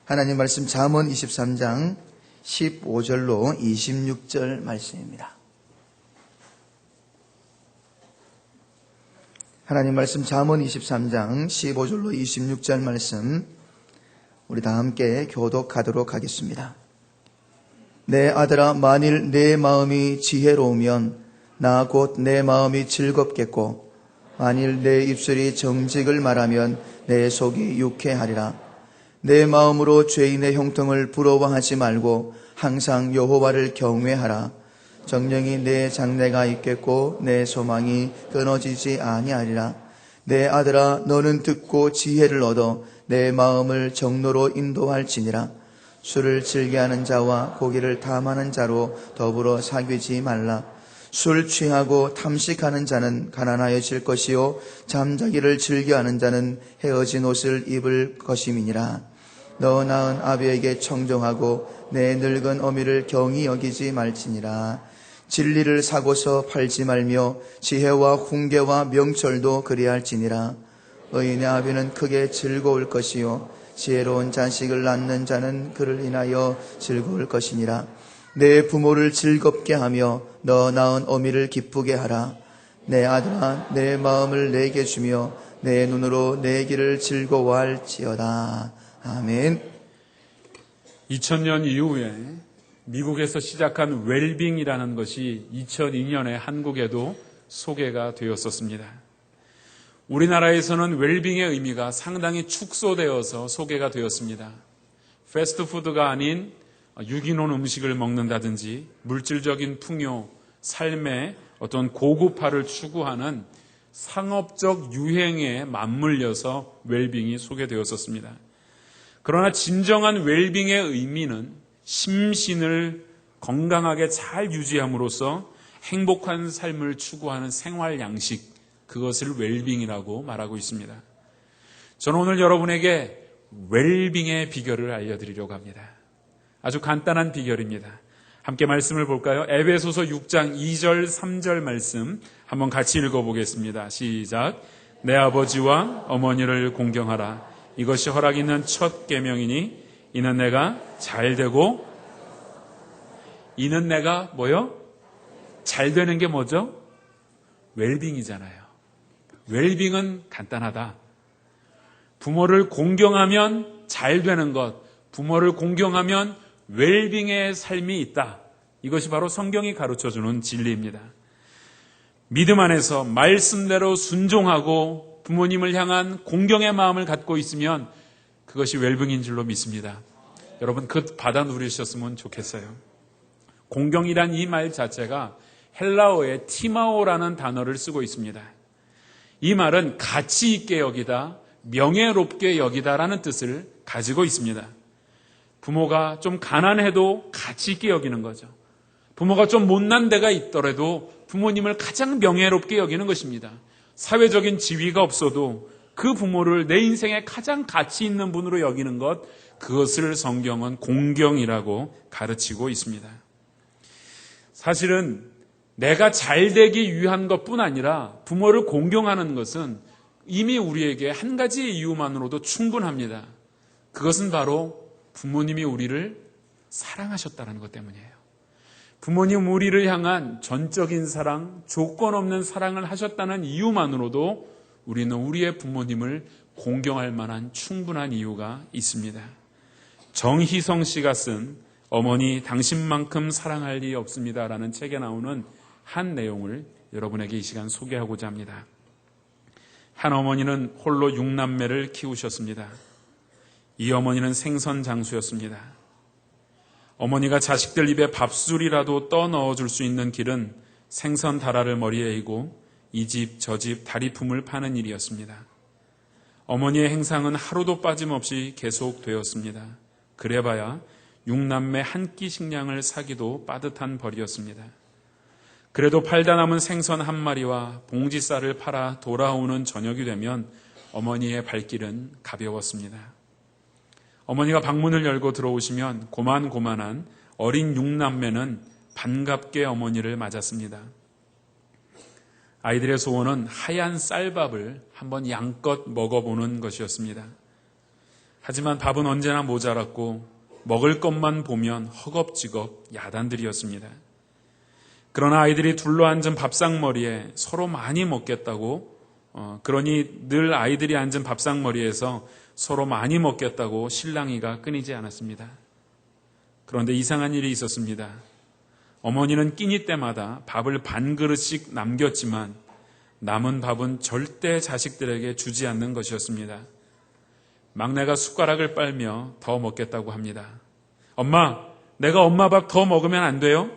하나님 말씀 잠언 23장 15절로 26절 말씀입니다. 하나님 말씀 잠언 23장 15절로 26절 말씀 우리 다 함께 교독하도록 하겠습니다. 내 아들아, 만일 내 마음이 지혜로우면 나 곧 내 마음이 즐겁겠고, 만일 내 입술이 정직을 말하면 내 속이 유쾌하리라. 내 마음으로 죄인의 형통을 부러워하지 말고 항상 여호와를 경외하라. 정령이 내 장래가 있겠고 내 소망이 끊어지지 아니하리라. 내 아들아, 너는 듣고 지혜를 얻어 내 마음을 정로로 인도할지니라. 술을 즐겨하는 자와 고기를 탐하는 자로 더불어 사귀지 말라. 술 취하고 탐식하는 자는 가난하여질 것이요 잠자기를 즐겨하는 자는 헤어진 옷을 입을 것임이니라. 너 낳은 아비에게 청종하고 내 늙은 어미를 경히 여기지 말지니라. 진리를 사고서 팔지 말며 지혜와 훈계와 명철도 그리할지니라. 의인의 아비는 크게 즐거울 것이요 지혜로운 자식을 낳는 자는 그를 인하여 즐거울 것이니라. 내 부모를 즐겁게 하며 너 낳은 어미를 기쁘게 하라. 내 아들아, 내 마음을 내게 주며 내 눈으로 내 길을 즐거워할지어다. 아멘. 2000년 이후에 미국에서 시작한 웰빙이라는 것이 2002년에 한국에도 소개가 되었었습니다. 우리나라에서는 웰빙의 의미가 상당히 축소되어서 소개가 되었습니다. 패스트푸드가 아닌 유기농 음식을 먹는다든지 물질적인 풍요, 삶의 어떤 고급화를 추구하는 상업적 유행에 맞물려서 웰빙이 소개되었었습니다. 그러나 진정한 웰빙의 의미는 심신을 건강하게 잘 유지함으로써 행복한 삶을 추구하는 생활 양식, 그것을 웰빙이라고 말하고 있습니다. 저는 오늘 여러분에게 웰빙의 비결을 알려드리려고 합니다. 아주 간단한 비결입니다. 함께 말씀을 볼까요? 에베소서 6장 2절 3절 말씀 한번 같이 읽어보겠습니다. 시작. 내 아버지와 어머니를 공경하라. 이것이 허락 있는 첫 계명이니 이는 내가 잘되고, 이는 내가 뭐요? 잘되는 게 뭐죠? 웰빙이잖아요. 웰빙은 간단하다. 부모를 공경하면 잘되는 것, 부모를 공경하면 웰빙의 삶이 있다. 이것이 바로 성경이 가르쳐주는 진리입니다. 믿음 안에서 말씀대로 순종하고 부모님을 향한 공경의 마음을 갖고 있으면 그것이 웰빙인 줄로 믿습니다. 여러분, 그 받아 누리셨으면 좋겠어요. 공경이란 이 말 자체가 헬라어의 티마오라는 단어를 쓰고 있습니다. 이 말은 가치 있게 여기다, 명예롭게 여기다라는 뜻을 가지고 있습니다. 부모가 좀 가난해도 가치 있게 여기는 거죠. 부모가 좀 못난 데가 있더라도 부모님을 가장 명예롭게 여기는 것입니다. 사회적인 지위가 없어도 그 부모를 내 인생에 가장 가치 있는 분으로 여기는 것, 그것을 성경은 공경이라고 가르치고 있습니다. 사실은 내가 잘되기 위한 것뿐 아니라 부모를 공경하는 것은 이미 우리에게 한 가지 이유만으로도 충분합니다. 그것은 바로 부모님이 우리를 사랑하셨다는 것 때문이에요. 부모님 우리를 향한 전적인 사랑, 조건 없는 사랑을 하셨다는 이유만으로도 우리는 우리의 부모님을 공경할 만한 충분한 이유가 있습니다. 정희성 씨가 쓴 어머니 당신만큼 사랑할 리 없습니다라는 책에 나오는 한 내용을 여러분에게 이 시간 소개하고자 합니다. 한 어머니는 홀로 6남매를 키우셨습니다. 이 어머니는 생선 장수였습니다. 어머니가 자식들 입에 밥술이라도 떠넣어줄 수 있는 길은 생선 다라를 머리에 이고 이 집 저 집 다리품을 파는 일이었습니다. 어머니의 행상은 하루도 빠짐없이 계속되었습니다. 그래봐야 6남매 한 끼 식량을 사기도 빠듯한 벌이었습니다. 그래도 팔다 남은 생선 한 마리와 봉지쌀을 팔아 돌아오는 저녁이 되면 어머니의 발길은 가벼웠습니다. 어머니가 방문을 열고 들어오시면 고만고만한 어린 6남매는 반갑게 어머니를 맞았습니다. 아이들의 소원은 하얀 쌀밥을 한번 양껏 먹어보는 것이었습니다. 하지만 밥은 언제나 모자랐고 먹을 것만 보면 허겁지겁 야단들이었습니다. 그러나 아이들이 둘러앉은 밥상머리에 서로 많이 먹겠다고 그러니 늘 아이들이 앉은 밥상머리에서 서로 많이 먹겠다고 실랑이가 끊이지 않았습니다. 그런데 이상한 일이 있었습니다. 어머니는 끼니 때마다 밥을 반 그릇씩 남겼지만 남은 밥은 절대 자식들에게 주지 않는 것이었습니다. 막내가 숟가락을 빨며 더 먹겠다고 합니다. 엄마, 내가 엄마 밥 더 먹으면 안 돼요?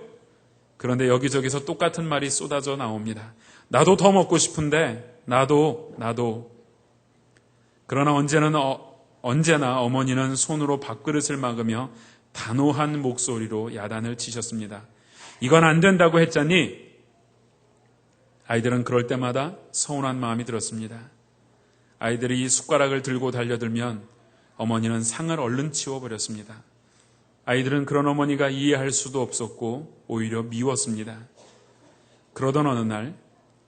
그런데 여기저기서 똑같은 말이 쏟아져 나옵니다. 나도 더 먹고 싶은데, 나도. 그러나 언제나 어머니는 손으로 밥그릇을 막으며 단호한 목소리로 야단을 치셨습니다. 이건 안 된다고 했잖니? 아이들은 그럴 때마다 서운한 마음이 들었습니다. 아이들이 숟가락을 들고 달려들면 어머니는 상을 얼른 치워버렸습니다. 아이들은 그런 어머니가 이해할 수도 없었고 오히려 미웠습니다. 그러던 어느 날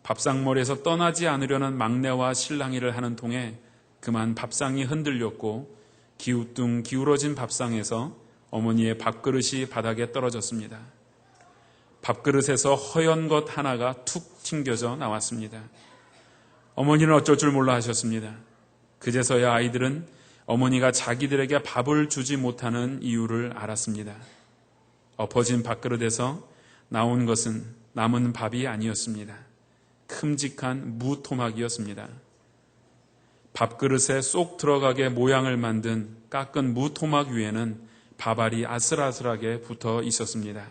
밥상머리에서 떠나지 않으려는 막내와 실랑이를 하는 통에 그만 밥상이 흔들렸고 기우뚱 기울어진 밥상에서 어머니의 밥그릇이 바닥에 떨어졌습니다. 밥그릇에서 허연 것 하나가 툭 튕겨져 나왔습니다. 어머니는 어쩔 줄 몰라 하셨습니다. 그제서야 아이들은 어머니가 자기들에게 밥을 주지 못하는 이유를 알았습니다. 엎어진 밥그릇에서 나온 것은 남은 밥이 아니었습니다. 큼직한 무토막이었습니다. 밥그릇에 쏙 들어가게 모양을 만든 깎은 무토막 위에는 밥알이 아슬아슬하게 붙어 있었습니다.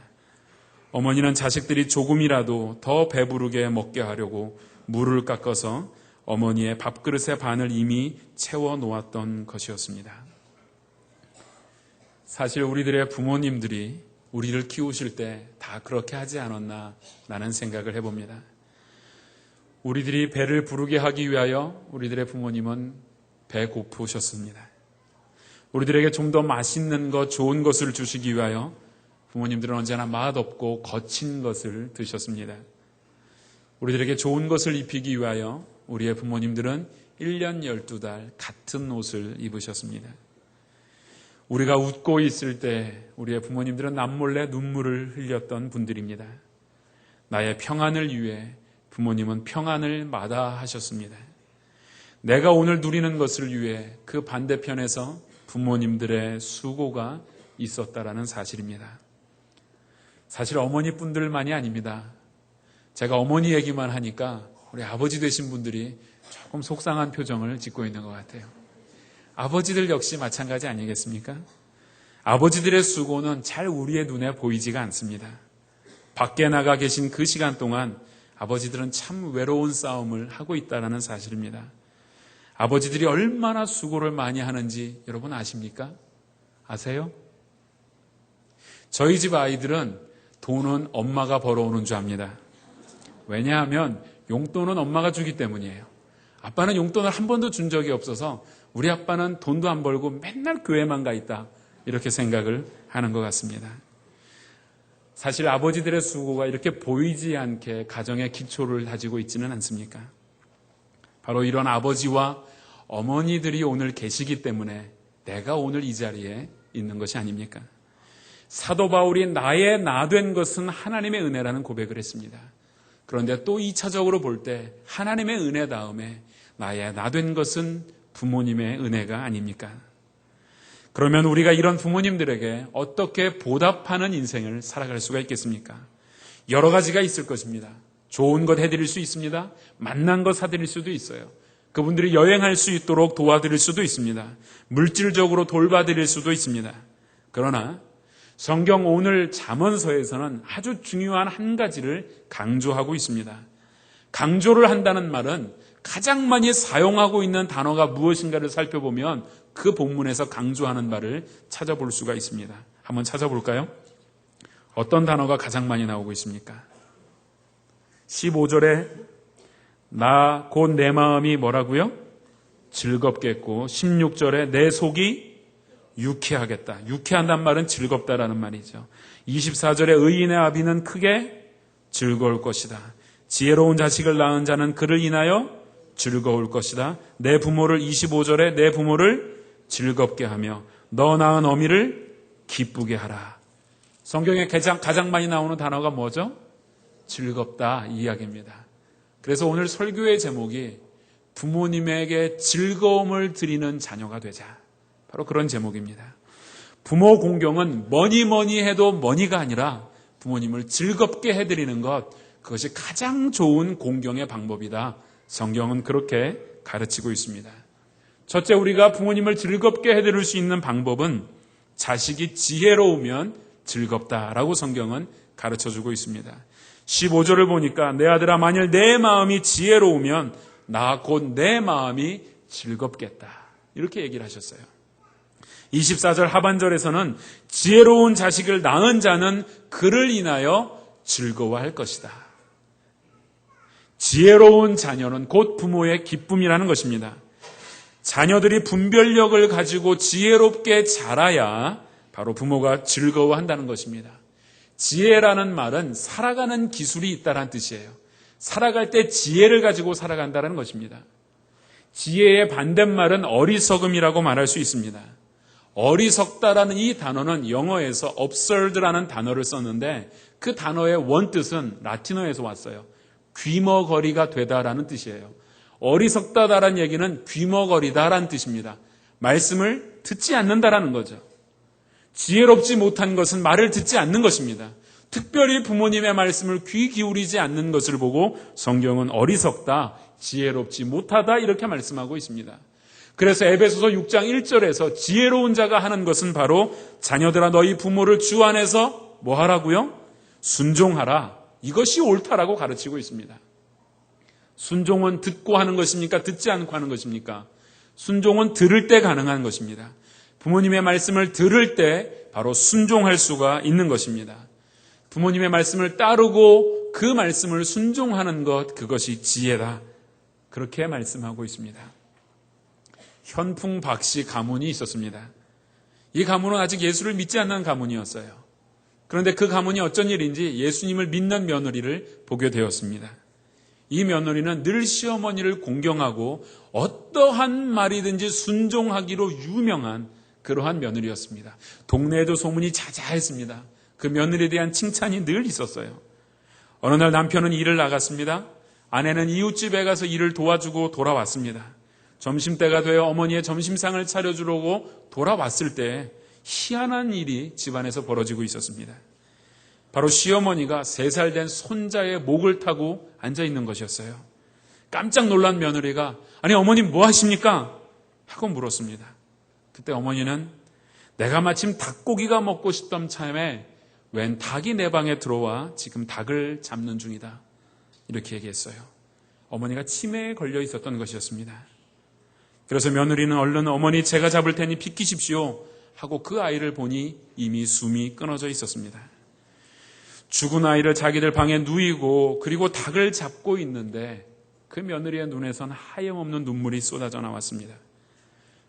어머니는 자식들이 조금이라도 더 배부르게 먹게 하려고 물을 깎아서 어머니의 밥그릇의 반을 이미 채워 놓았던 것이었습니다. 사실 우리들의 부모님들이 우리를 키우실 때 다 그렇게 하지 않았나 라는 생각을 해봅니다. 우리들이 배를 부르게 하기 위하여 우리들의 부모님은 배고프셨습니다. 우리들에게 좀 더 맛있는 것, 좋은 것을 주시기 위하여 부모님들은 언제나 맛없고 거친 것을 드셨습니다. 우리들에게 좋은 것을 입히기 위하여 우리의 부모님들은 1년 12달 같은 옷을 입으셨습니다. 우리가 웃고 있을 때 우리의 부모님들은 남몰래 눈물을 흘렸던 분들입니다. 나의 평안을 위해 부모님은 평안을 마다하셨습니다. 내가 오늘 누리는 것을 위해 그 반대편에서 부모님들의 수고가 있었다라는 사실입니다. 사실 어머니뿐들만이 아닙니다. 제가 어머니 얘기만 하니까 우리 아버지 되신 분들이 조금 속상한 표정을 짓고 있는 것 같아요. 아버지들 역시 마찬가지 아니겠습니까? 아버지들의 수고는 잘 우리의 눈에 보이지가 않습니다. 밖에 나가 계신 그 시간 동안 아버지들은 참 외로운 싸움을 하고 있다는 사실입니다. 아버지들이 얼마나 수고를 많이 하는지 여러분 아십니까? 아세요? 저희 집 아이들은 돈은 엄마가 벌어오는 줄 압니다. 왜냐하면 용돈은 엄마가 주기 때문이에요. 아빠는 용돈을 한 번도 준 적이 없어서 우리 아빠는 돈도 안 벌고 맨날 교회만 가 있다. 이렇게 생각을 하는 것 같습니다. 사실 아버지들의 수고가 이렇게 보이지 않게 가정의 기초를 다지고 있지는 않습니까? 바로 이런 아버지와 어머니들이 오늘 계시기 때문에 내가 오늘 이 자리에 있는 것이 아닙니까? 사도 바울이 나의 나 된 것은 하나님의 은혜라는 고백을 했습니다. 그런데 또 2차적으로 볼 때 하나님의 은혜 다음에 나의 나 된 것은 부모님의 은혜가 아닙니까? 그러면 우리가 이런 부모님들에게 어떻게 보답하는 인생을 살아갈 수가 있겠습니까? 여러 가지가 있을 것입니다. 좋은 것 해드릴 수 있습니다. 맛난 것 사드릴 수도 있어요. 그분들이 여행할 수 있도록 도와드릴 수도 있습니다. 물질적으로 돌봐드릴 수도 있습니다. 그러나 성경 오늘 잠언서에서는 아주 중요한 한 가지를 강조하고 있습니다. 강조를 한다는 말은 가장 많이 사용하고 있는 단어가 무엇인가를 살펴보면 그 본문에서 강조하는 바를 찾아볼 수가 있습니다. 한번 찾아볼까요? 어떤 단어가 가장 많이 나오고 있습니까? 15절에 나 곧 내 마음이 뭐라고요? 즐겁겠고 16절에 내 속이 유쾌하겠다. 유쾌한단 말은 즐겁다라는 말이죠. 24절에 의인의 아비는 크게 즐거울 것이다. 지혜로운 자식을 낳은 자는 그를 인하여 즐거울 것이다. 내 부모를 25절에 내 부모를 즐겁게 하며 너 낳은 어미를 기쁘게 하라. 성경에 가장 많이 나오는 단어가 뭐죠? 즐겁다 이 이야기입니다. 그래서 오늘 설교의 제목이 부모님에게 즐거움을 드리는 자녀가 되자. 바로 그런 제목입니다. 부모 공경은 뭐니 해도 뭐니가 아니라 부모님을 즐겁게 해드리는 것, 그것이 가장 좋은 공경의 방법이다. 성경은 그렇게 가르치고 있습니다. 첫째, 우리가 부모님을 즐겁게 해드릴 수 있는 방법은 자식이 지혜로우면 즐겁다라고 성경은 가르쳐주고 있습니다. 15절을 보니까 내 아들아 만일 내 마음이 지혜로우면 나 곧 내 마음이 즐겁겠다. 이렇게 얘기를 하셨어요. 24절 하반절에서는 지혜로운 자식을 낳은 자는 그를 인하여 즐거워할 것이다. 지혜로운 자녀는 곧 부모의 기쁨이라는 것입니다. 자녀들이 분별력을 가지고 지혜롭게 자라야 바로 부모가 즐거워한다는 것입니다. 지혜라는 말은 살아가는 기술이 있다는 뜻이에요. 살아갈 때 지혜를 가지고 살아간다는 것입니다. 지혜의 반대말은 어리석음이라고 말할 수 있습니다. 어리석다라는 이 단어는 영어에서 absurd라는 단어를 썼는데 그 단어의 원뜻은 라틴어에서 왔어요. 귀머거리가 되다라는 뜻이에요. 어리석다라는 얘기는 귀머거리다라는 뜻입니다. 말씀을 듣지 않는다라는 거죠. 지혜롭지 못한 것은 말을 듣지 않는 것입니다. 특별히 부모님의 말씀을 귀 기울이지 않는 것을 보고 성경은 어리석다, 지혜롭지 못하다 이렇게 말씀하고 있습니다. 그래서 에베소서 6장 1절에서 지혜로운 자가 하는 것은 바로 자녀들아 너희 부모를 주 안에서 뭐 하라고요? 순종하라. 이것이 옳다라고 가르치고 있습니다. 순종은 듣고 하는 것입니까? 듣지 않고 하는 것입니까? 순종은 들을 때 가능한 것입니다. 부모님의 말씀을 들을 때 바로 순종할 수가 있는 것입니다. 부모님의 말씀을 따르고 그 말씀을 순종하는 것, 그것이 지혜다. 그렇게 말씀하고 있습니다. 현풍박씨 가문이 있었습니다. 이 가문은 아직 예수를 믿지 않는 가문이었어요. 그런데 그 가문이 어쩐 일인지 예수님을 믿는 며느리를 보게 되었습니다. 이 며느리는 늘 시어머니를 공경하고 어떠한 말이든지 순종하기로 유명한 그러한 며느리였습니다. 동네에도 소문이 자자했습니다. 그 며느리에 대한 칭찬이 늘 있었어요. 어느 날 남편은 일을 나갔습니다. 아내는 이웃집에 가서 일을 도와주고 돌아왔습니다. 점심때가 되어 어머니의 점심상을 차려주려고 돌아왔을 때 희한한 일이 집안에서 벌어지고 있었습니다. 바로 시어머니가 3살 된 손자의 목을 타고 앉아있는 것이었어요. 깜짝 놀란 며느리가 아니 어머님 뭐 하십니까? 하고 물었습니다. 그때 어머니는 내가 마침 닭고기가 먹고 싶던 참에 웬 닭이 내 방에 들어와 지금 닭을 잡는 중이다. 이렇게 얘기했어요. 어머니가 치매에 걸려 있었던 것이었습니다. 그래서 며느리는 얼른 어머니 제가 잡을 테니 비키십시오 하고 그 아이를 보니 이미 숨이 끊어져 있었습니다. 죽은 아이를 자기들 방에 누이고 그리고 닭을 잡고 있는데 그 며느리의 눈에선 하염없는 눈물이 쏟아져 나왔습니다.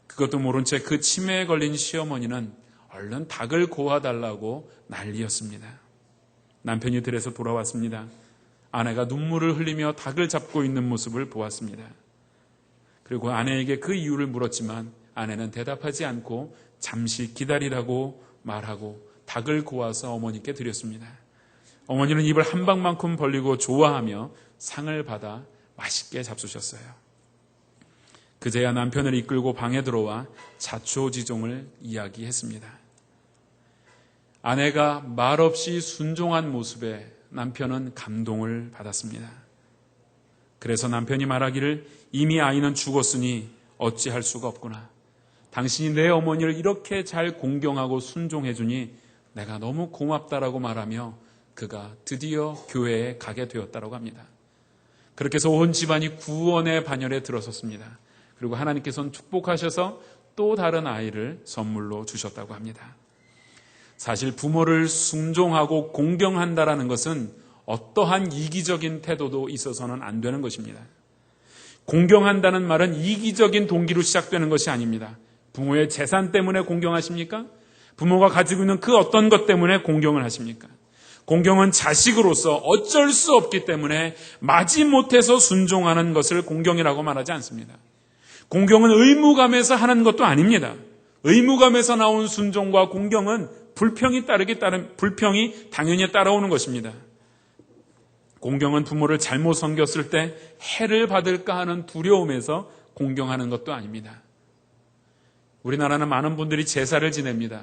그것도 모른 채 그 치매에 걸린 시어머니는 얼른 닭을 고아달라고 난리였습니다. 남편이 들에서 돌아왔습니다. 아내가 눈물을 흘리며 닭을 잡고 있는 모습을 보았습니다. 그리고 아내에게 그 이유를 물었지만 아내는 대답하지 않고 잠시 기다리라고 말하고 닭을 고아서 어머니께 드렸습니다. 어머니는 입을 한 방만큼 벌리고 좋아하며 상을 받아 맛있게 잡수셨어요. 그제야 남편을 이끌고 방에 들어와 자초지종을 이야기했습니다. 아내가 말없이 순종한 모습에 남편은 감동을 받았습니다. 그래서 남편이 말하기를 이미 아이는 죽었으니 어찌할 수가 없구나. 당신이 내 어머니를 이렇게 잘 공경하고 순종해 주니 내가 너무 고맙다라고 말하며 그가 드디어 교회에 가게 되었다고 합니다. 그렇게 해서 온 집안이 구원의 반열에 들어섰습니다. 그리고 하나님께서는 축복하셔서 또 다른 아이를 선물로 주셨다고 합니다. 사실 부모를 순종하고 공경한다라는 것은 어떠한 이기적인 태도도 있어서는 안 되는 것입니다. 공경한다는 말은 이기적인 동기로 시작되는 것이 아닙니다. 부모의 재산 때문에 공경하십니까? 부모가 가지고 있는 그 어떤 것 때문에 공경을 하십니까? 공경은 자식으로서 어쩔 수 없기 때문에 마지못해서 순종하는 것을 공경이라고 말하지 않습니다. 공경은 의무감에서 하는 것도 아닙니다. 의무감에서 나온 순종과 공경은 불평이 당연히 따라오는 것입니다. 공경은 부모를 잘못 섬겼을 때 해를 받을까 하는 두려움에서 공경하는 것도 아닙니다. 우리나라는 많은 분들이 제사를 지냅니다.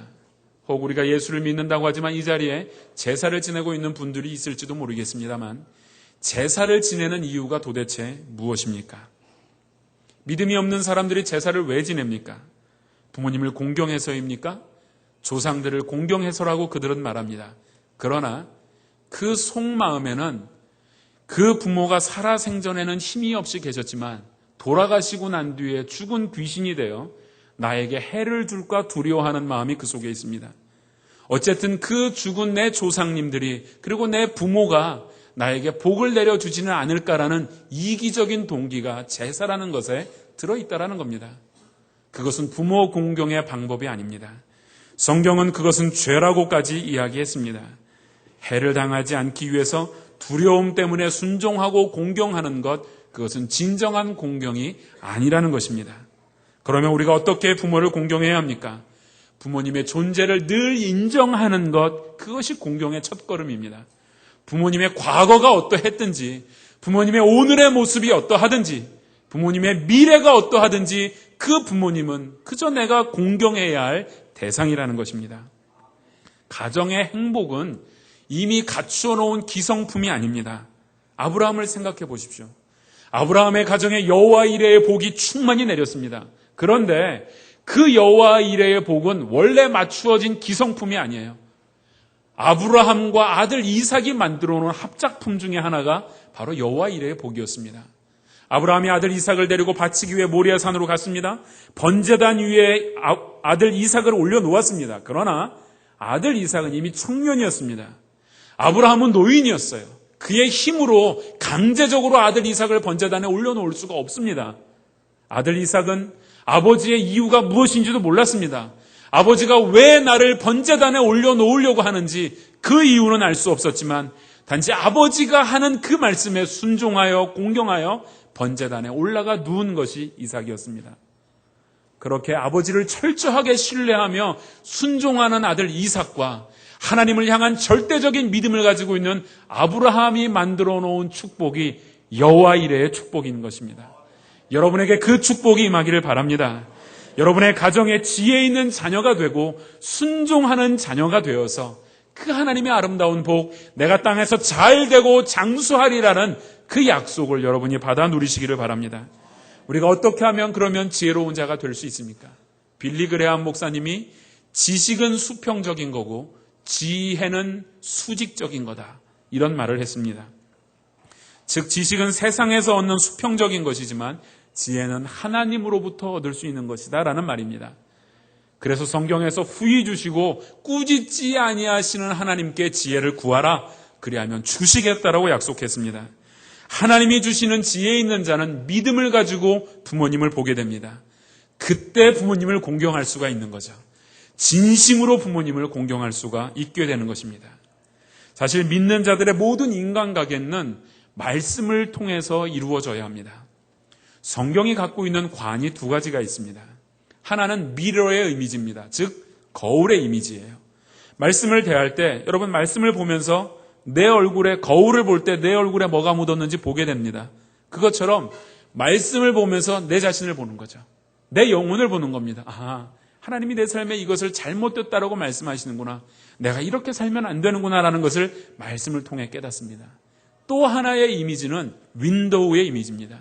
혹 우리가 예수를 믿는다고 하지만 이 자리에 제사를 지내고 있는 분들이 있을지도 모르겠습니다만, 제사를 지내는 이유가 도대체 무엇입니까? 믿음이 없는 사람들이 제사를 왜 지냅니까? 부모님을 공경해서입니까? 조상들을 공경해서라고 그들은 말합니다. 그러나 그 속마음에는 그 부모가 살아생전에는 힘이 없이 계셨지만 돌아가시고 난 뒤에 죽은 귀신이 되어 나에게 해를 줄까 두려워하는 마음이 그 속에 있습니다. 어쨌든 그 죽은 내 조상님들이, 그리고 내 부모가 나에게 복을 내려주지는 않을까라는 이기적인 동기가 제사라는 것에 들어있다라는 겁니다. 그것은 부모 공경의 방법이 아닙니다. 성경은 그것은 죄라고까지 이야기했습니다. 해를 당하지 않기 위해서 두려움 때문에 순종하고 공경하는 것, 그것은 진정한 공경이 아니라는 것입니다. 그러면 우리가 어떻게 부모를 공경해야 합니까? 부모님의 존재를 늘 인정하는 것, 그것이 공경의 첫걸음입니다. 부모님의 과거가 어떠했든지, 부모님의 오늘의 모습이 어떠하든지, 부모님의 미래가 어떠하든지 그 부모님은 그저 내가 공경해야 할 대상이라는 것입니다. 가정의 행복은 이미 갖추어 놓은 기성품이 아닙니다. 아브라함을 생각해 보십시오. 아브라함의 가정에 여호와 이레의 복이 충만히 내렸습니다. 그런데 그 여호와 이레의 복은 원래 맞추어진 기성품이 아니에요. 아브라함과 아들 이삭이 만들어 놓은 합작품 중에 하나가 바로 여호와 이레의 복이었습니다. 아브라함이 아들 이삭을 데리고 바치기 위해 모리아 산으로 갔습니다. 번제단 위에 아들 이삭을 올려놓았습니다. 그러나 아들 이삭은 이미 청년이었습니다. 아브라함은 노인이었어요. 그의 힘으로 강제적으로 아들 이삭을 번제단에 올려놓을 수가 없습니다. 아들 이삭은 아버지의 이유가 무엇인지도 몰랐습니다. 아버지가 왜 나를 번제단에 올려놓으려고 하는지 그 이유는 알 수 없었지만 단지 아버지가 하는 그 말씀에 순종하여 공경하여 번제단에 올라가 누운 것이 이삭이었습니다. 그렇게 아버지를 철저하게 신뢰하며 순종하는 아들 이삭과 하나님을 향한 절대적인 믿음을 가지고 있는 아브라함이 만들어 놓은 축복이 여호와 이레의 축복인 것입니다. 여러분에게 그 축복이 임하기를 바랍니다. 여러분의 가정에 지혜 있는 자녀가 되고 순종하는 자녀가 되어서 그 하나님의 아름다운 복, 내가 땅에서 잘 되고 장수하리라는 그 약속을 여러분이 받아 누리시기를 바랍니다. 우리가 어떻게 하면 그러면 지혜로운 자가 될 수 있습니까? 빌리 그레함 목사님이 지식은 수평적인 거고 지혜는 수직적인 거다, 이런 말을 했습니다. 즉 지식은 세상에서 얻는 수평적인 것이지만 지혜는 하나님으로부터 얻을 수 있는 것이다 라는 말입니다. 그래서 성경에서 후히 주시고 꾸짖지 아니하시는 하나님께 지혜를 구하라, 그리하면 주시겠다라고 약속했습니다. 하나님이 주시는 지혜 있는 자는 믿음을 가지고 부모님을 보게 됩니다. 그때 부모님을 공경할 수가 있는 거죠. 진심으로 부모님을 공경할 수가 있게 되는 것입니다. 사실 믿는 자들의 모든 인간관계는 말씀을 통해서 이루어져야 합니다. 성경이 갖고 있는 관이 두 가지가 있습니다. 하나는 미러의 이미지입니다. 즉 거울의 이미지예요. 말씀을 대할 때 여러분 말씀을 보면서 내 얼굴에, 거울을 볼 때 내 얼굴에 뭐가 묻었는지 보게 됩니다. 그것처럼 말씀을 보면서 내 자신을 보는 거죠. 내 영혼을 보는 겁니다. 아, 하나님이 내 삶에 이것을 잘못됐다라고 말씀하시는구나, 내가 이렇게 살면 안 되는구나라는 것을 말씀을 통해 깨닫습니다. 또 하나의 이미지는 윈도우의 이미지입니다.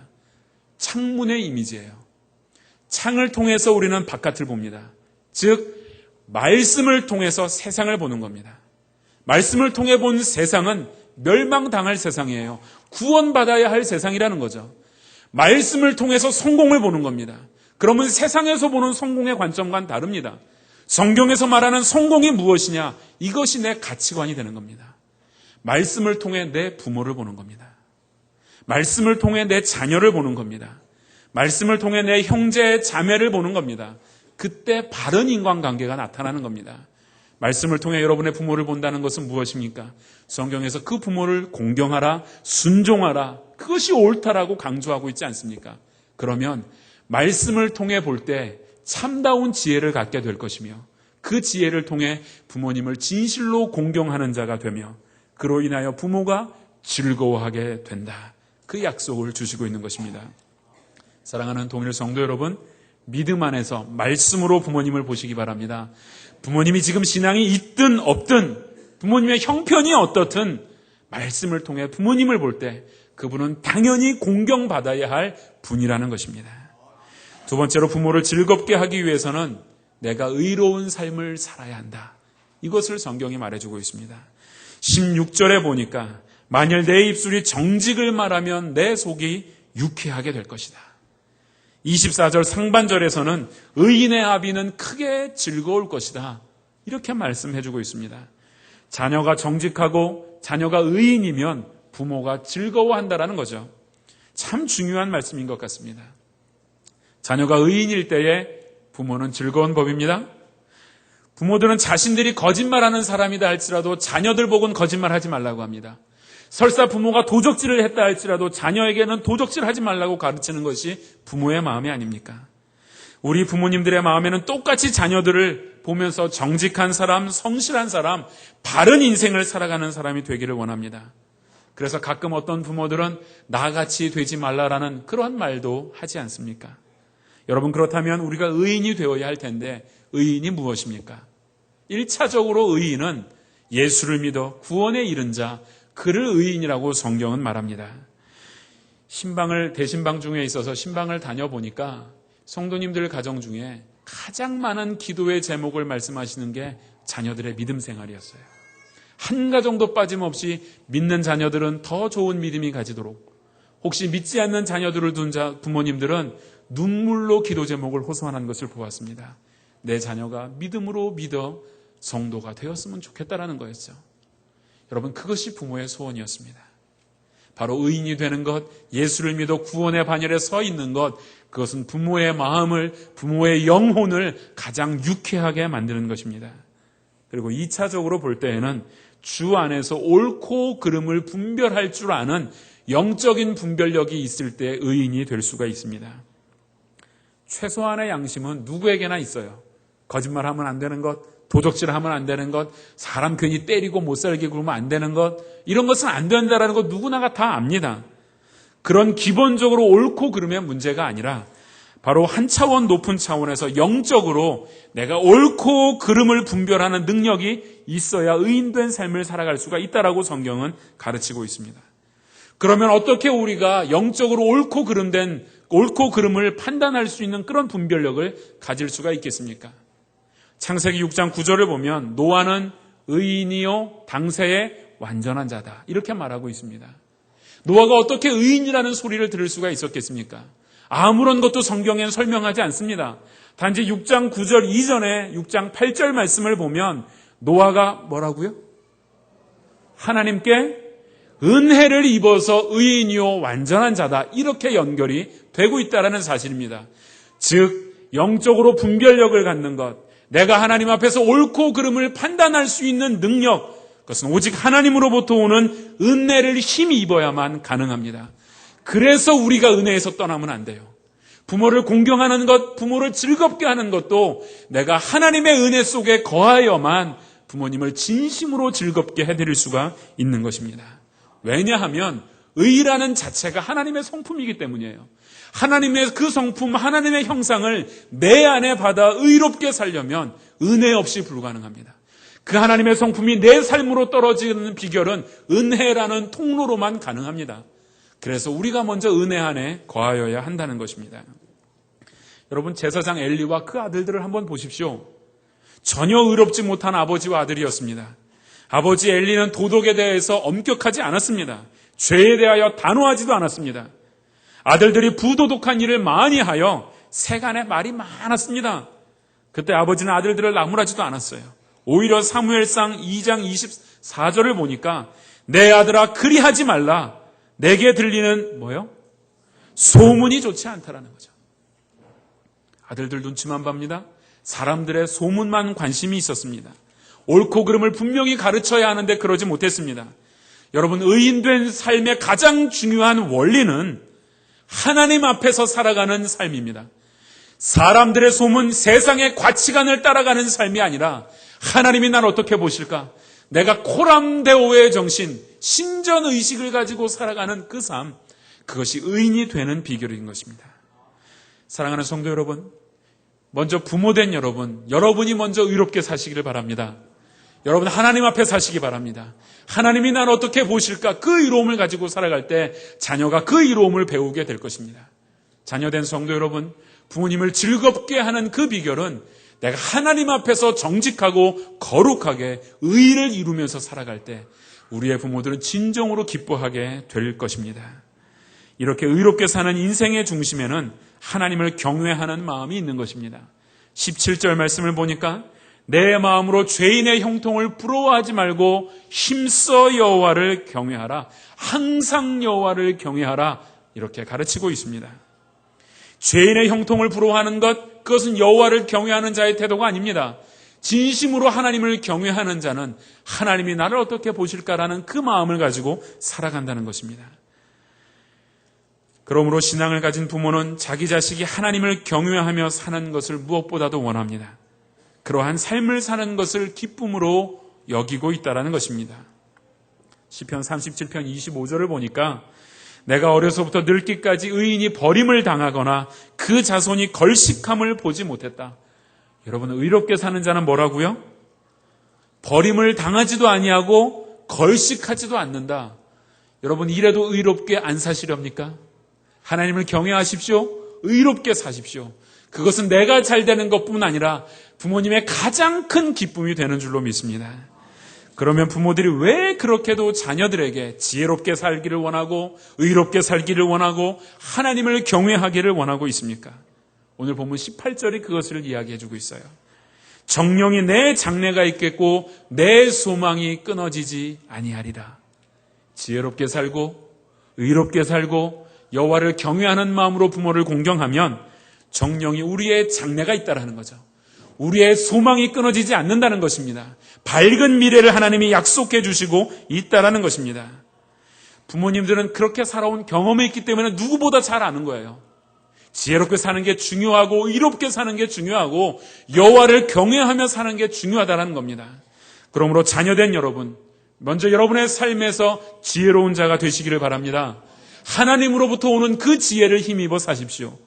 창문의 이미지예요. 창을 통해서 우리는 바깥을 봅니다. 즉 말씀을 통해서 세상을 보는 겁니다. 말씀을 통해 본 세상은 멸망당할 세상이에요. 구원받아야 할 세상이라는 거죠. 말씀을 통해서 성공을 보는 겁니다. 그러면 세상에서 보는 성공의 관점과는 다릅니다. 성경에서 말하는 성공이 무엇이냐, 이것이 내 가치관이 되는 겁니다. 말씀을 통해 내 부모를 보는 겁니다. 말씀을 통해 내 자녀를 보는 겁니다. 말씀을 통해 내 형제 자매를 보는 겁니다. 그때 바른 인간관계가 나타나는 겁니다. 말씀을 통해 여러분의 부모를 본다는 것은 무엇입니까? 성경에서 그 부모를 공경하라, 순종하라, 그것이 옳다라고 강조하고 있지 않습니까? 그러면 말씀을 통해 볼 때 참다운 지혜를 갖게 될 것이며 그 지혜를 통해 부모님을 진실로 공경하는 자가 되며 그로 인하여 부모가 즐거워하게 된다. 그 약속을 주시고 있는 것입니다. 사랑하는 동일 성도 여러분, 믿음 안에서 말씀으로 부모님을 보시기 바랍니다. 부모님이 지금 신앙이 있든 없든 부모님의 형편이 어떻든 말씀을 통해 부모님을 볼 때 그분은 당연히 공경받아야 할 분이라는 것입니다. 두 번째로 부모를 즐겁게 하기 위해서는 내가 의로운 삶을 살아야 한다. 이것을 성경이 말해주고 있습니다. 16절에 보니까 만일 내 입술이 정직을 말하면 내 속이 유쾌하게 될 것이다. 24절 상반절에서는 의인의 아비는 크게 즐거울 것이다. 이렇게 말씀해주고 있습니다. 자녀가 정직하고 자녀가 의인이면 부모가 즐거워한다라는 거죠. 참 중요한 말씀인 것 같습니다. 자녀가 의인일 때에 부모는 즐거운 법입니다. 부모들은 자신들이 거짓말하는 사람이다 할지라도 자녀들 보고는 거짓말하지 말라고 합니다. 설사 부모가 도적질을 했다 할지라도 자녀에게는 도적질하지 말라고 가르치는 것이 부모의 마음이 아닙니까? 우리 부모님들의 마음에는 똑같이 자녀들을 보면서 정직한 사람, 성실한 사람, 바른 인생을 살아가는 사람이 되기를 원합니다. 그래서 가끔 어떤 부모들은 나같이 되지 말라라는 그러한 말도 하지 않습니까? 여러분, 그렇다면 우리가 의인이 되어야 할 텐데 의인이 무엇입니까? 1차적으로 의인은 예수를 믿어 구원에 이른 자, 그를 의인이라고 성경은 말합니다. 대신방 중에 있어서 신방을 다녀보니까 성도님들 가정 중에 가장 많은 기도의 제목을 말씀하시는 게 자녀들의 믿음 생활이었어요. 한 가정도 빠짐없이 믿는 자녀들은 더 좋은 믿음이 가지도록, 혹시 믿지 않는 자녀들을 둔 부모님들은 눈물로 기도 제목을 호소하는 것을 보았습니다. 내 자녀가 믿음으로 믿어 성도가 되었으면 좋겠다라는 거였죠. 여러분, 그것이 부모의 소원이었습니다. 바로 의인이 되는 것, 예수를 믿어 구원의 반열에 서 있는 것, 그것은 부모의 마음을, 부모의 영혼을 가장 유쾌하게 만드는 것입니다. 그리고 2차적으로 볼 때에는 주 안에서 옳고 그름을 분별할 줄 아는 영적인 분별력이 있을 때 의인이 될 수가 있습니다. 최소한의 양심은 누구에게나 있어요. 거짓말하면 안 되는 것, 도적질하면 안 되는 것, 사람 괜히 때리고 못 살게 굴면 안 되는 것, 이런 것은 안 된다는 것 누구나가 다 압니다. 그런 기본적으로 옳고 그름의 문제가 아니라 바로 한 차원 높은 차원에서 영적으로 내가 옳고 그름을 분별하는 능력이 있어야 의인된 삶을 살아갈 수가 있다라고 성경은 가르치고 있습니다. 그러면 어떻게 우리가 영적으로 옳고 그름을 판단할 수 있는 그런 분별력을 가질 수가 있겠습니까? 창세기 6장 9절을 보면 노아는 의인이요 당세의 완전한 자다, 이렇게 말하고 있습니다. 노아가 어떻게 의인이라는 소리를 들을 수가 있었겠습니까? 아무런 것도 성경에는 설명하지 않습니다. 단지 6장 9절 이전에 6장 8절 말씀을 보면 노아가 뭐라고요? 하나님께 은혜를 입어서 의인이요 완전한 자다, 이렇게 연결이 되고 있다는 사실입니다. 즉 영적으로 분별력을 갖는 것, 내가 하나님 앞에서 옳고 그름을 판단할 수 있는 능력, 그것은 오직 하나님으로부터 오는 은혜를 힘입어야만 입어야만 가능합니다. 그래서 우리가 은혜에서 떠나면 안 돼요. 부모를 공경하는 것, 부모를 즐겁게 하는 것도 내가 하나님의 은혜 속에 거하여만 부모님을 진심으로 즐겁게 해드릴 수가 있는 것입니다. 왜냐하면 의라는 자체가 하나님의 성품이기 때문이에요. 하나님의 그 성품, 하나님의 형상을 내 안에 받아 의롭게 살려면 은혜 없이 불가능합니다. 그 하나님의 성품이 내 삶으로 떨어지는 비결은 은혜라는 통로로만 가능합니다. 그래서 우리가 먼저 은혜 안에 거하여야 한다는 것입니다. 여러분, 제사장 엘리와 그 아들들을 한번 보십시오. 전혀 의롭지 못한 아버지와 아들이었습니다. 아버지 엘리는 도덕에 대해서 엄격하지 않았습니다. 죄에 대하여 단호하지도 않았습니다. 아들들이 부도덕한 일을 많이 하여 세간에 말이 많았습니다. 그때 아버지는 아들들을 나무라지도 않았어요. 오히려 사무엘상 2장 24절을 보니까 내 아들아 그리하지 말라, 내게 들리는 뭐요? 소문이 좋지 않다라는 거죠. 아들들 눈치만 봅니다. 사람들의 소문만 관심이 있었습니다. 옳고 그름을 분명히 가르쳐야 하는데 그러지 못했습니다. 여러분, 의인된 삶의 가장 중요한 원리는 하나님 앞에서 살아가는 삶입니다. 사람들의 소문, 세상의 가치관을 따라가는 삶이 아니라 하나님이 날 어떻게 보실까? 내가 코람데오의 정신, 신전의식을 가지고 살아가는 그 삶, 그것이 의인이 되는 비결인 것입니다. 사랑하는 성도 여러분, 먼저 부모된 여러분이 먼저 의롭게 사시기를 바랍니다. 여러분 하나님 앞에 사시기 바랍니다. 하나님이 날 어떻게 보실까? 그 의로움을 가지고 살아갈 때 자녀가 그 의로움을 배우게 될 것입니다. 자녀된 성도 여러분, 부모님을 즐겁게 하는 그 비결은 내가 하나님 앞에서 정직하고 거룩하게 의를 이루면서 살아갈 때 우리의 부모들은 진정으로 기뻐하게 될 것입니다. 이렇게 의롭게 사는 인생의 중심에는 하나님을 경외하는 마음이 있는 것입니다. 17절 말씀을 보니까 내 마음으로 죄인의 형통을 부러워하지 말고 힘써 여호와를 경외하라. 항상 여호와를 경외하라. 이렇게 가르치고 있습니다. 죄인의 형통을 부러워하는 것, 그것은 여호와를 경외하는 자의 태도가 아닙니다. 진심으로 하나님을 경외하는 자는 하나님이 나를 어떻게 보실까라는 그 마음을 가지고 살아간다는 것입니다. 그러므로 신앙을 가진 부모는 자기 자식이 하나님을 경외하며 사는 것을 무엇보다도 원합니다. 그러한 삶을 사는 것을 기쁨으로 여기고 있다는 것입니다. 시편 37편 25절을 보니까 내가 어려서부터 늙기까지 의인이 버림을 당하거나 그 자손이 걸식함을 보지 못했다. 여러분, 의롭게 사는 자는 뭐라고요? 버림을 당하지도 아니하고 걸식하지도 않는다. 여러분, 이래도 의롭게 안 사시렵니까? 하나님을 경외하십시오. 의롭게 사십시오. 그것은 내가 잘 되는 것뿐 아니라 부모님의 가장 큰 기쁨이 되는 줄로 믿습니다. 그러면 부모들이 왜 그렇게도 자녀들에게 지혜롭게 살기를 원하고 의롭게 살기를 원하고 하나님을 경외하기를 원하고 있습니까? 오늘 본문 18절이 그것을 이야기해 주고 있어요. 정령이 내 장래가 있겠고 내 소망이 끊어지지 아니하리라. 지혜롭게 살고 의롭게 살고 여호와를 경외하는 마음으로 부모를 공경하면 정령이 우리의 장래가 있다라는 거죠. 우리의 소망이 끊어지지 않는다는 것입니다. 밝은 미래를 하나님이 약속해 주시고 있다라는 것입니다. 부모님들은 그렇게 살아온 경험이 있기 때문에 누구보다 잘 아는 거예요. 지혜롭게 사는 게 중요하고 의롭게 사는 게 중요하고 여호와를 경외하며 사는 게 중요하다는 겁니다. 그러므로 자녀된 여러분, 먼저 여러분의 삶에서 지혜로운 자가 되시기를 바랍니다. 하나님으로부터 오는 그 지혜를 힘입어 사십시오.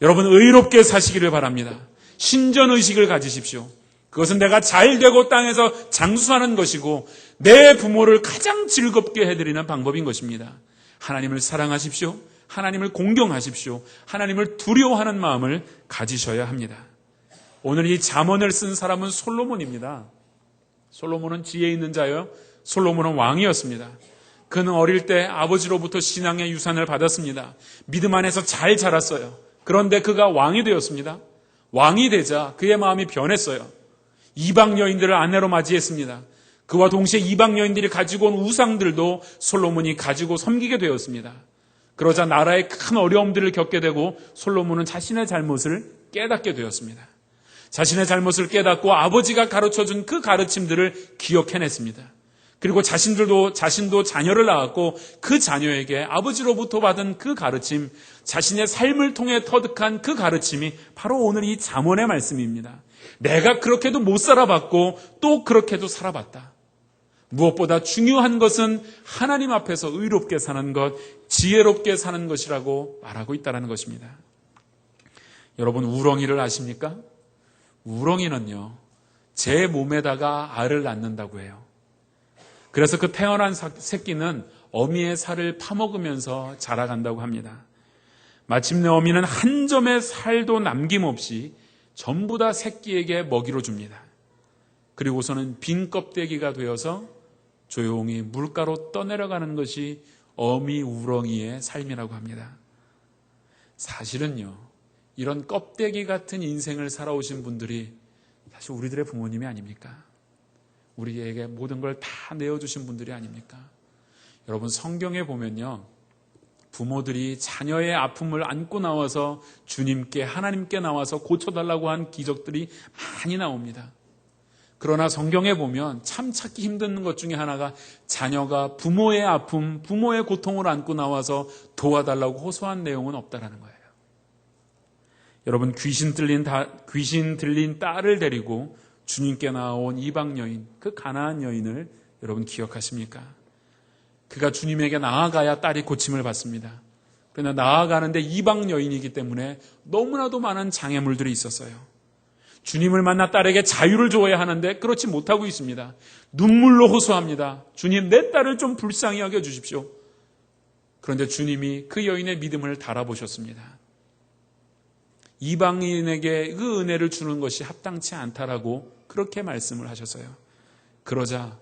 여러분 의롭게 사시기를 바랍니다. 신전의식을 가지십시오. 그것은 내가 잘되고 땅에서 장수하는 것이고 내 부모를 가장 즐겁게 해드리는 방법인 것입니다. 하나님을 사랑하십시오. 하나님을 공경하십시오. 하나님을 두려워하는 마음을 가지셔야 합니다. 오늘 이 잠언을 쓴 사람은 솔로몬입니다. 솔로몬은 지혜 있는 자요. 솔로몬은 왕이었습니다. 그는 어릴 때 아버지로부터 신앙의 유산을 받았습니다. 믿음 안에서 잘 자랐어요. 그런데 그가 왕이 되었습니다. 왕이 되자 그의 마음이 변했어요. 이방 여인들을 아내로 맞이했습니다. 그와 동시에 이방 여인들이 가지고 온 우상들도 솔로몬이 가지고 섬기게 되었습니다. 그러자 나라의 큰 어려움들을 겪게 되고 솔로몬은 자신의 잘못을 깨닫게 되었습니다. 자신의 잘못을 깨닫고 아버지가 가르쳐준 그 가르침들을 기억해냈습니다. 그리고 자신도 자녀를 낳았고 그 자녀에게 아버지로부터 받은 그 가르침, 자신의 삶을 통해 터득한 그 가르침이 바로 오늘 이 잠언의 말씀입니다. 내가 그렇게도 못 살아봤고 또 그렇게도 살아봤다. 무엇보다 중요한 것은 하나님 앞에서 의롭게 사는 것, 지혜롭게 사는 것이라고 말하고 있다는 것입니다. 여러분 우렁이를 아십니까? 우렁이는요, 제 몸에다가 알을 낳는다고 해요. 그래서 그 태어난 새끼는 어미의 살을 파먹으면서 자라간다고 합니다. 마침내 어미는 한 점의 살도 남김없이 전부 다 새끼에게 먹이로 줍니다. 그리고서는 빈 껍데기가 되어서 조용히 물가로 떠내려가는 것이 어미 우렁이의 삶이라고 합니다. 사실은요, 이런 껍데기 같은 인생을 살아오신 분들이 사실 우리들의 부모님이 아닙니까? 우리에게 모든 걸 다 내어주신 분들이 아닙니까? 여러분 성경에 보면요, 부모들이 자녀의 아픔을 안고 나와서 주님께 하나님께 나와서 고쳐달라고 한 기적들이 많이 나옵니다. 그러나 성경에 보면 참 찾기 힘든 것 중에 하나가 자녀가 부모의 아픔, 부모의 고통을 안고 나와서 도와달라고 호소한 내용은 없다라는 거예요. 여러분, 귀신 들린 딸을 데리고 주님께 나온 이방 여인, 그 가나안 여인을 여러분 기억하십니까? 그가 주님에게 나아가야 딸이 고침을 받습니다. 그러나 나아가는데 이방 여인이기 때문에 너무나도 많은 장애물들이 있었어요. 주님을 만나 딸에게 자유를 줘야 하는데 그렇지 못하고 있습니다. 눈물로 호소합니다. 주님, 내 딸을 좀 불쌍히 여겨주십시오. 그런데 주님이 그 여인의 믿음을 달아보셨습니다. 이방인에게 그 은혜를 주는 것이 합당치 않다라고 그렇게 말씀을 하셨어요. 그러자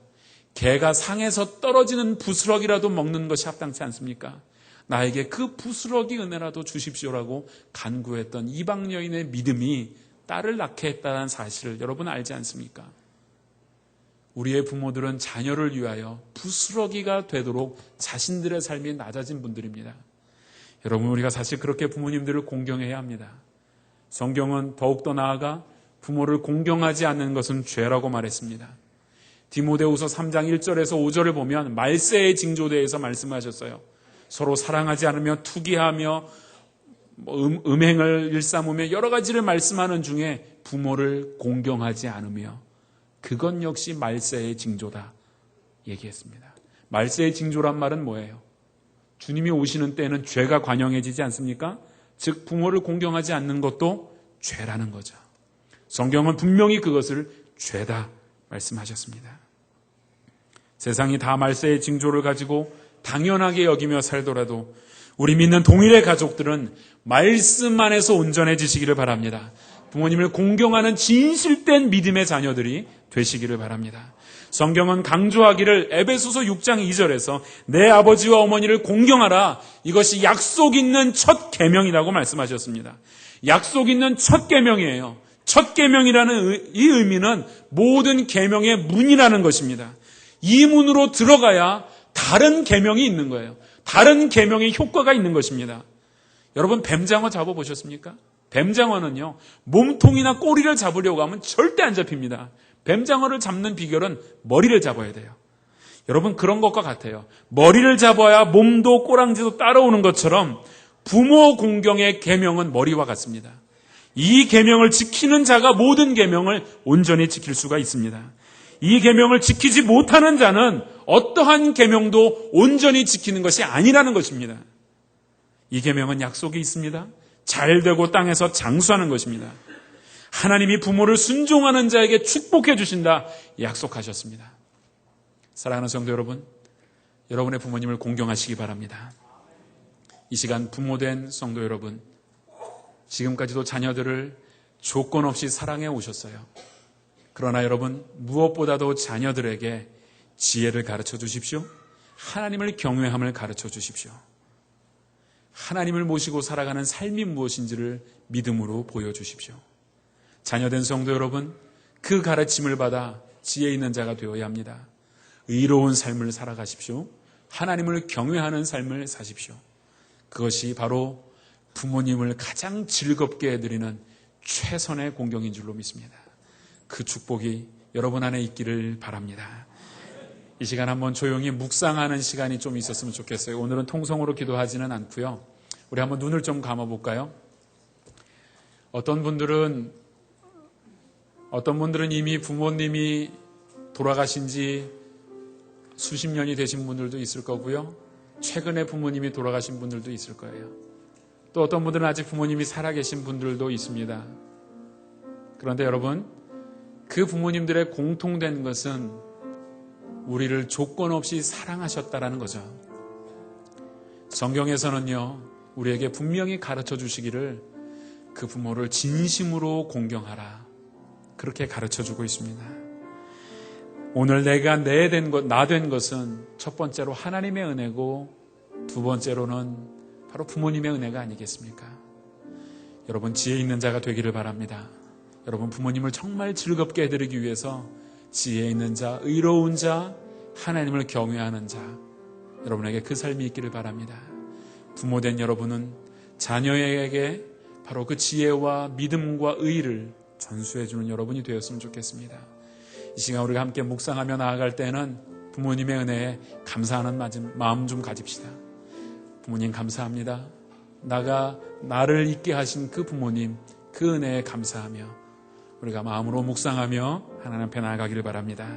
개가 상에서 떨어지는 부스러기라도 먹는 것이 합당치 않습니까? 나에게 그 부스러기 은혜라도 주십시오라고 간구했던 이방 여인의 믿음이 딸을 낳게 했다는 사실을 여러분 알지 않습니까? 우리의 부모들은 자녀를 위하여 부스러기가 되도록 자신들의 삶이 낮아진 분들입니다. 여러분, 우리가 사실 그렇게 부모님들을 공경해야 합니다. 성경은 더욱더 나아가 부모를 공경하지 않는 것은 죄라고 말했습니다. 디모데후서 3장 1절에서 5절을 보면 말세의 징조대에서 말씀하셨어요. 서로 사랑하지 않으며 투기하며 음행을 일삼으며 여러 가지를 말씀하는 중에 부모를 공경하지 않으며 그건 역시 말세의 징조다 얘기했습니다. 말세의 징조란 말은 뭐예요? 주님이 오시는 때는 죄가 관영해지지 않습니까? 즉 부모를 공경하지 않는 것도 죄라는 거죠. 성경은 분명히 그것을 죄다 말씀하셨습니다. 세상이 다 말세의 징조를 가지고 당연하게 여기며 살더라도 우리 믿는 동일의 가족들은 말씀 안에서 온전해지시기를 바랍니다. 부모님을 공경하는 진실된 믿음의 자녀들이 되시기를 바랍니다. 성경은 강조하기를 에베소서 6장 2절에서 내 아버지와 어머니를 공경하라. 이것이 약속 있는 첫 계명이라고 말씀하셨습니다. 약속 있는 첫 계명이에요. 첫 계명이라는 이 의미는 모든 계명의 문이라는 것입니다. 이 문으로 들어가야 다른 계명이 있는 거예요. 다른 계명의 효과가 있는 것입니다. 여러분, 뱀장어 잡아보셨습니까? 뱀장어는요, 몸통이나 꼬리를 잡으려고 하면 절대 안 잡힙니다. 뱀장어를 잡는 비결은 머리를 잡아야 돼요. 여러분, 그런 것과 같아요. 머리를 잡아야 몸도 꼬랑지도 따라오는 것처럼 부모 공경의 계명은 머리와 같습니다. 이 계명을 지키는 자가 모든 계명을 온전히 지킬 수가 있습니다. 이 계명을 지키지 못하는 자는 어떠한 계명도 온전히 지키는 것이 아니라는 것입니다. 이 계명은 약속이 있습니다. 잘되고 땅에서 장수하는 것입니다. 하나님이 부모를 순종하는 자에게 축복해 주신다 약속하셨습니다. 사랑하는 성도 여러분, 여러분의 부모님을 공경하시기 바랍니다. 이 시간 부모된 성도 여러분, 지금까지도 자녀들을 조건 없이 사랑해 오셨어요. 그러나 여러분, 무엇보다도 자녀들에게 지혜를 가르쳐 주십시오. 하나님을 경외함을 가르쳐 주십시오. 하나님을 모시고 살아가는 삶이 무엇인지를 믿음으로 보여주십시오. 자녀된 성도 여러분, 그 가르침을 받아 지혜 있는 자가 되어야 합니다. 의로운 삶을 살아가십시오. 하나님을 경외하는 삶을 사십시오. 그것이 바로 부모님을 가장 즐겁게 해드리는 최선의 공경인 줄로 믿습니다. 그 축복이 여러분 안에 있기를 바랍니다. 이 시간 한번 조용히 묵상하는 시간이 좀 있었으면 좋겠어요. 오늘은 통성으로 기도하지는 않고요. 우리 한번 눈을 좀 감아볼까요? 어떤 분들은 이미 부모님이 돌아가신 지 수십 년이 되신 분들도 있을 거고요. 최근에 부모님이 돌아가신 분들도 있을 거예요. 또 어떤 분들은 아직 부모님이 살아계신 분들도 있습니다. 그런데 여러분, 그 부모님들의 공통된 것은 우리를 조건 없이 사랑하셨다라는 거죠. 성경에서는요, 우리에게 분명히 가르쳐 주시기를 그 부모를 진심으로 공경하라. 그렇게 가르쳐 주고 있습니다. 오늘 내가 나 된 것은 첫 번째로 하나님의 은혜고 두 번째로는 바로 부모님의 은혜가 아니겠습니까? 여러분, 지혜 있는 자가 되기를 바랍니다. 여러분, 부모님을 정말 즐겁게 해드리기 위해서 지혜 있는 자, 의로운 자, 하나님을 경외하는 자, 여러분에게 그 삶이 있기를 바랍니다. 부모된 여러분은 자녀에게 바로 그 지혜와 믿음과 의를 전수해주는 여러분이 되었으면 좋겠습니다. 이 시간 우리가 함께 묵상하며 나아갈 때는 부모님의 은혜에 감사하는 마음 좀 가집시다. 부모님 감사합니다. 나를 있게 하신 그 부모님, 그 은혜에 감사하며 우리가 마음으로 묵상하며 하나님 앞에 나아가기를 바랍니다.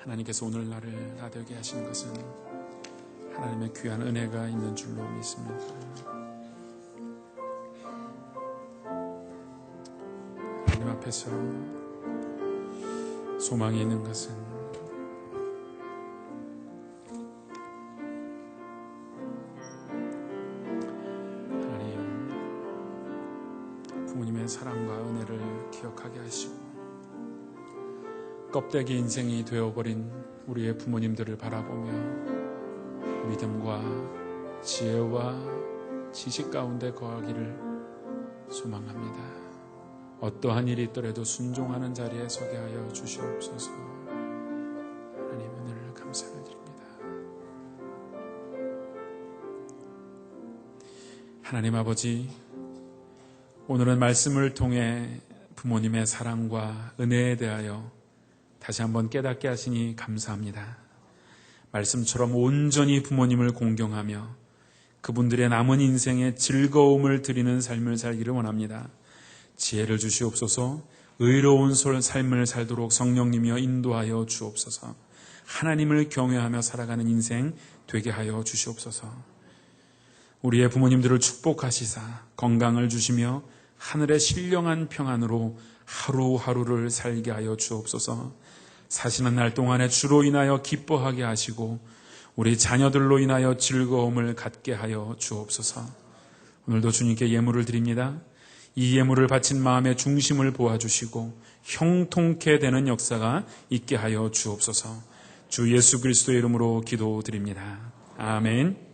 하나님께서 오늘 나를 나되게 하시는 것은 하나님의 귀한 은혜가 있는 줄로 믿습니다. 하나님 앞에서 소망이 있는 것은 하나님 부모님의 사랑과 은혜를 기억하게 하시고 껍데기 인생이 되어버린 우리의 부모님들을 바라보며 믿음과 지혜와 지식 가운데 거하기를 소망합니다. 어떠한 일이 있더라도 순종하는 자리에 서게 하여 주시옵소서. 하나님 은혜를 감사를 드립니다. 하나님 아버지, 오늘은 말씀을 통해 부모님의 사랑과 은혜에 대하여 다시 한번 깨닫게 하시니 감사합니다. 말씀처럼 온전히 부모님을 공경하며 그분들의 남은 인생에 즐거움을 드리는 삶을 살기를 원합니다. 지혜를 주시옵소서. 의로운 삶을 살도록 성령님이여 인도하여 주옵소서. 하나님을 경외하며 살아가는 인생 되게 하여 주시옵소서. 우리의 부모님들을 축복하시사 건강을 주시며 하늘의 신령한 평안으로 하루하루를 살게 하여 주옵소서. 사시는 날 동안에 주로 인하여 기뻐하게 하시고 우리 자녀들로 인하여 즐거움을 갖게 하여 주옵소서. 오늘도 주님께 예물을 드립니다. 이 예물을 바친 마음의 중심을 보아주시고 형통케 되는 역사가 있게 하여 주옵소서. 주 예수 그리스도의 이름으로 기도드립니다. 아멘.